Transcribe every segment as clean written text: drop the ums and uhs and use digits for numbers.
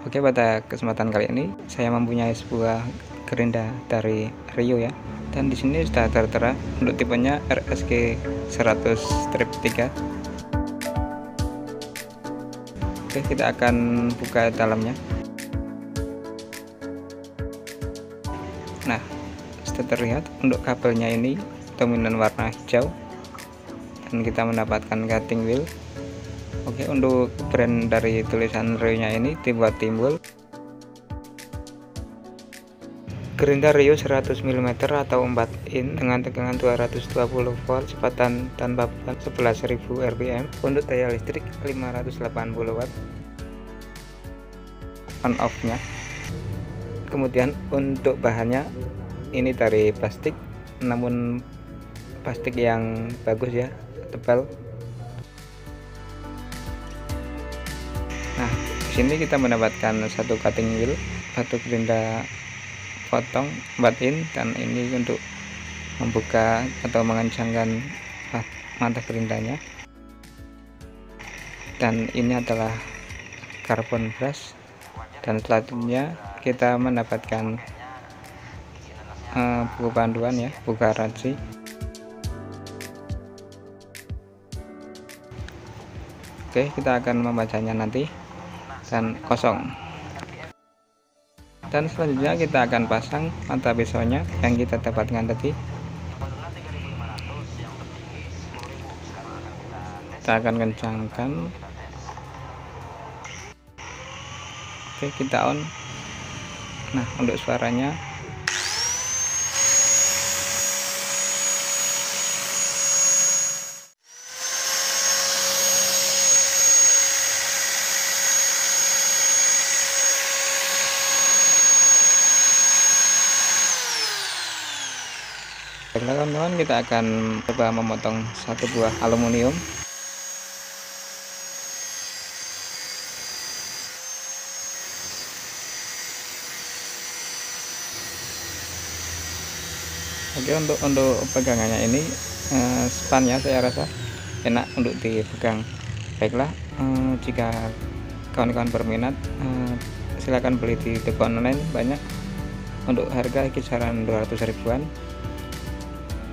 Oke, pada kesempatan kali ini saya mempunyai sebuah gerinda dari Rio ya. Dan di sini sudah tertera untuk tipenya RSG 100-3. Oke, kita akan buka dalamnya. Nah, sudah terlihat untuk kabelnya ini dominan warna hijau dan kita mendapatkan cutting wheel. Oke, untuk brand dari tulisan Rio nya ini dibuat timbul. Gerinda Rio 100 mm atau 4 in dengan tegangan 220 volt, kecepatan tanpa beban 11.000 rpm, untuk daya listrik 580 watt. On off nya. Kemudian untuk bahannya ini dari plastik, namun plastik yang bagus ya, tebal. Nah, di sini kita mendapatkan satu cutting wheel, satu gerinda potong 4 in, dan ini untuk membuka atau mengencangkan mata gerindanya. Dan ini adalah carbon brush, dan selanjutnya kita mendapatkan buku panduan ya, buku garansi. Oke, kita akan membacanya nanti. Dan kosong. Dan selanjutnya kita akan pasang mata pisaunya yang kita dapatkan tadi. Kita akan kencangkan. Oke, kita on. Nah, untuk suaranya kawan-kawan, kita akan coba memotong satu buah aluminium. Oke, untuk pegangannya ini spannya saya rasa enak untuk dipegang. Baiklah, jika kawan-kawan berminat, silahkan beli di toko online, banyak. Untuk harga kisaran 200 ribuan.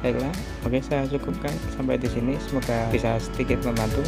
Baiklah, oke, saya cukupkan sampai di sini. Semoga bisa sedikit membantu.